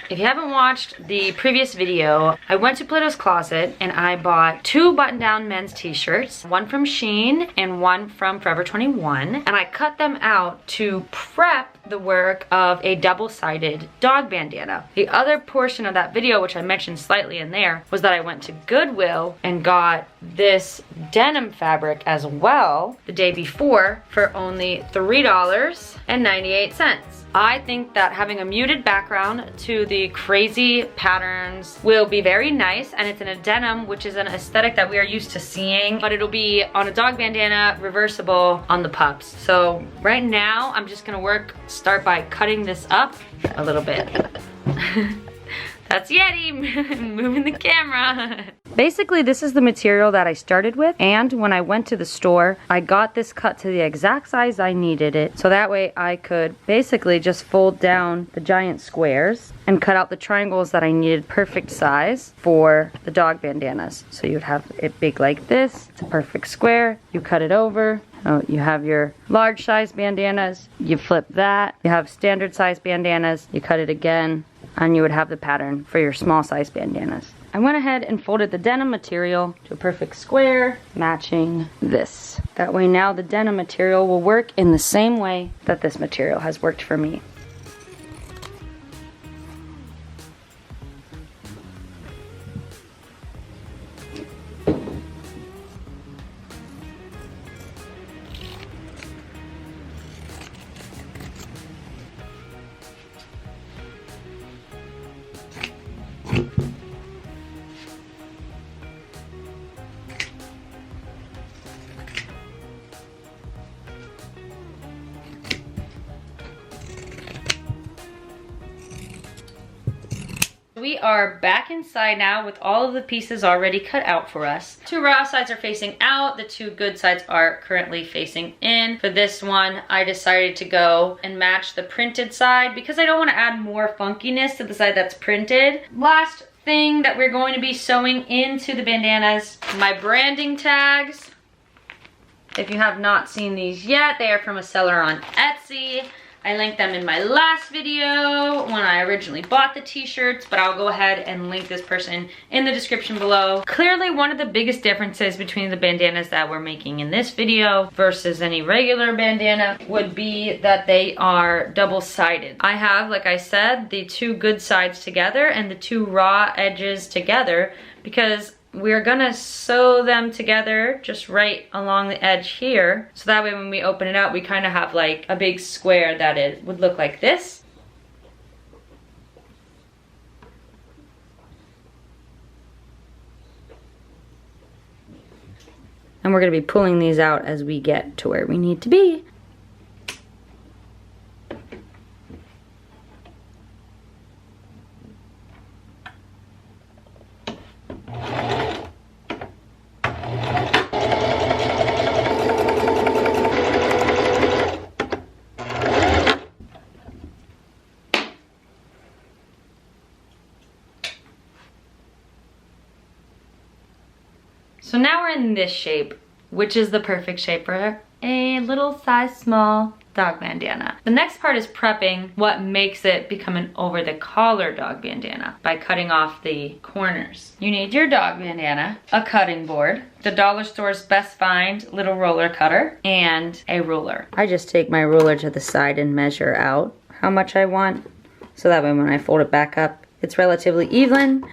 If you haven't watched the previous video, I went to Plato's Closet and I bought 2 button-down men's t-shirts, one from Shein and one from Forever 21, and I cut them out to prep the work of a double-sided dog bandana. The other portion of that video, which I mentioned slightly in there, was that I went to Goodwill and got this denim fabric as well the day before for only $3.98. I think that having a muted background to the crazy patterns will be very nice, and it's in a denim, which is an aesthetic that we are used to seeing, but it'll be on a dog bandana, reversible on the pups. So right now, I'm just gonna start by cutting this up a little bit. That's Yeti moving the camera. Basically, this is the material that I started with, and when I went to the store, I got this cut to the exact size I needed it, so that way I could basically just fold down the giant squares and cut out the triangles that I needed perfect size for the dog bandanas. So you'd have it big like this, it's a perfect square, you cut it over. Oh, you have your large size bandanas, you flip that, you have standard size bandanas, you cut it again, and you would have the pattern for your small size bandanas. I went ahead and folded the denim material to a perfect square, matching this. That way now the denim material will work in the same way that this material has worked for me. We are back inside now with all of the pieces already cut out for us. 2 raw sides are facing out, the 2 good sides are currently facing in. For this one, I decided to go and match the printed side because I don't want to add more funkiness to the side that's printed. Last thing that we're going to be sewing into the bandanas, my branding tags. If you have not seen these yet, they are from a seller on Etsy. I linked them in my last video when I originally bought the t-shirts, but I'll go ahead and link this person in the description below. Clearly, one of the biggest differences between the bandanas that we're making in this video versus any regular bandana would be that they are double-sided. I have, like I said, the 2 good sides together and the 2 raw edges together because we're gonna sew them together just right along the edge here. So that way when we open it up, we kind of have like a big square that it would look like this. And we're gonna be pulling these out as we get to where we need to be. So now we're in this shape, which is the perfect shape for a little size small dog bandana. The next part is prepping what makes it become an over the collar dog bandana by cutting off the corners. You need your dog bandana, a cutting board, the dollar store's best find little roller cutter, and a ruler. I just take my ruler to the side and measure out how much I want, so that way when I fold it back up, it's relatively even.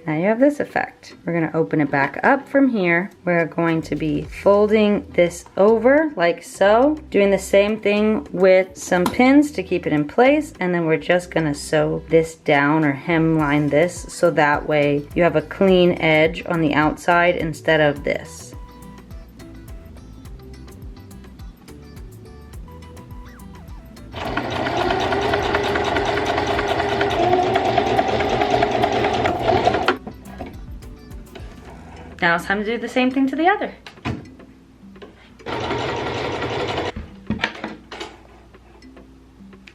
Now you have this effect. We're gonna open it back up from here. We're going to be folding this over like so, doing the same thing with some pins to keep it in place, and then we're just gonna sew this down or hemline this so that way you have a clean edge on the outside instead of this. Now it's time to do the same thing to the other.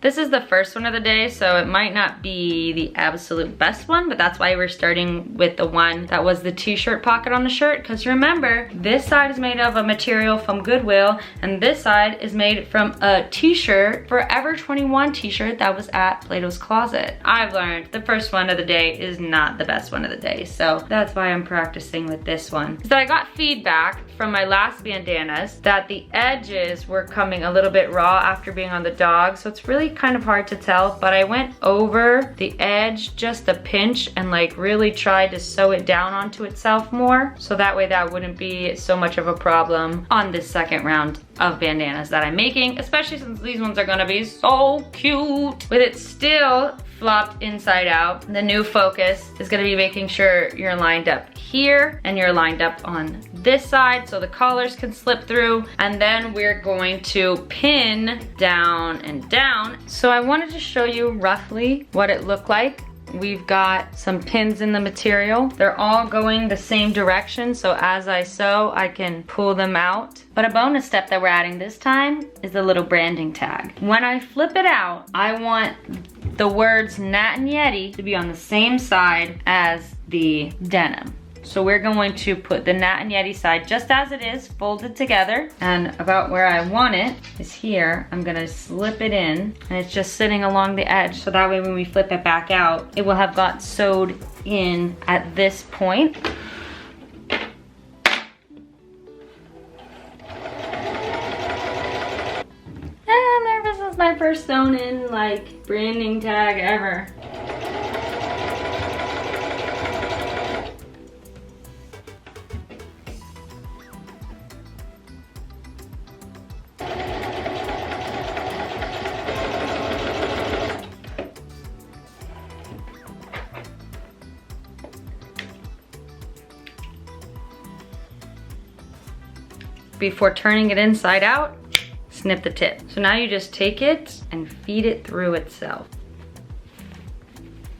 This is the first one of the day, so it might not be the absolute best one, but that's why we're starting with the one that was the t-shirt pocket on the shirt. Because remember, this side is made of a material from Goodwill, and this side is made from a t-shirt, Forever 21 t-shirt that was at Plato's Closet. I've learned the first one of the day is not the best one of the day, so that's why I'm practicing with this one. So I got feedback from my last bandanas that the edges were coming a little bit raw after being on the dog, so it's really kind of hard to tell, but I went over the edge just a pinch and like really tried to sew it down onto itself more, so that way that wouldn't be so much of a problem on this second round of bandanas that I'm making, especially since these ones are gonna be so cute. With it still flopped inside out, the new focus is gonna be making sure you're lined up here and you're lined up on this side so the collars can slip through, and then we're going to pin down and down. So I wanted to show you roughly what it looked like. We've got some pins in the material. They're all going the same direction, so as I sew, I can pull them out. But a bonus step that we're adding this time is the little branding tag. When I flip it out, I want the words Nat and Yeti to be on the same side as the denim. So we're going to put the Nat and Yeti side just as it is, folded together, and about where I want it is here. I'm gonna slip it in, and it's just sitting along the edge, so that way when we flip it back out, it will have got sewed in at this point. I'm nervous. This is my first sewn in like branding tag ever. Before turning it inside out, snip the tip. So now you just take it and feed it through itself.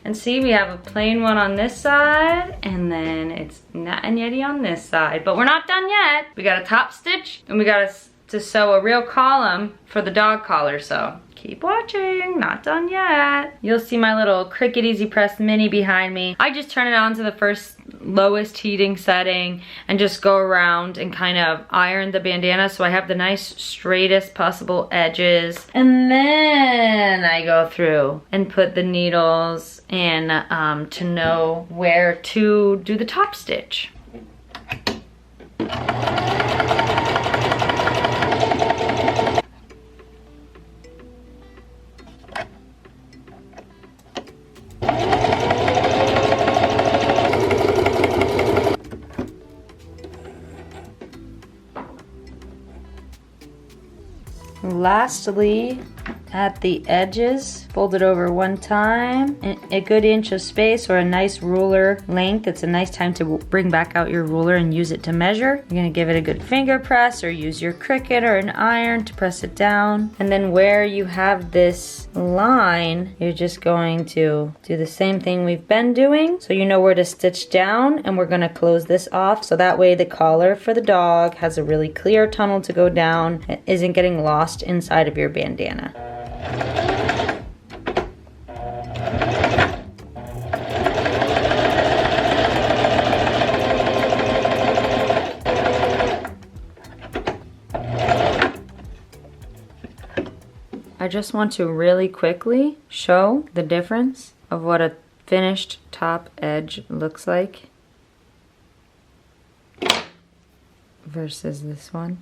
And see, we have a plain one on this side, and then it's Nat and Yeti on this side. But we're not done yet. We got a top stitch, and we got to sew a real column for the dog collar, so keep watching, not done yet. You'll see my little Cricut Easypress mini behind me. I just turn it on to the first lowest heating setting and just go around and kind of iron the bandana so I have the nice straightest possible edges. And then I go through and put the needles in to know where to do the top stitch. Lastly, at the edges, fold it over one time, a good inch of space or a nice ruler length. It's a nice time to bring back out your ruler and use it to measure. You're gonna give it a good finger press or use your Cricut or an iron to press it down. And then where you have this line, you're just going to do the same thing we've been doing. So you know where to stitch down, and we're gonna close this off so that way the collar for the dog has a really clear tunnel to go down. It isn't getting lost inside of your bandana. I just want to really quickly show the difference of what a finished top edge looks like versus this one.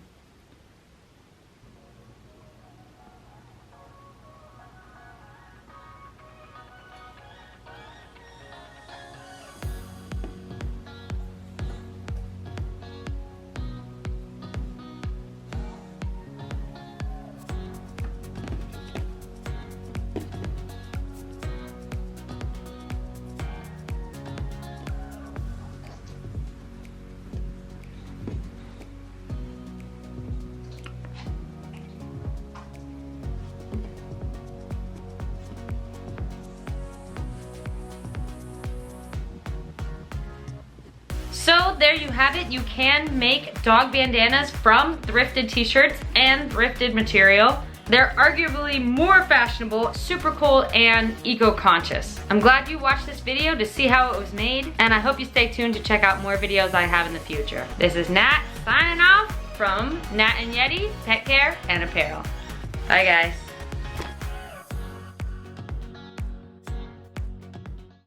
So there you have it. You can make dog bandanas from thrifted t-shirts and thrifted material. They're arguably more fashionable, super cool, and eco-conscious. I'm glad you watched this video to see how it was made, and I hope you stay tuned to check out more videos I have in the future. This is Nat signing off from Nat and Yeti Pet Care and Apparel. Bye guys.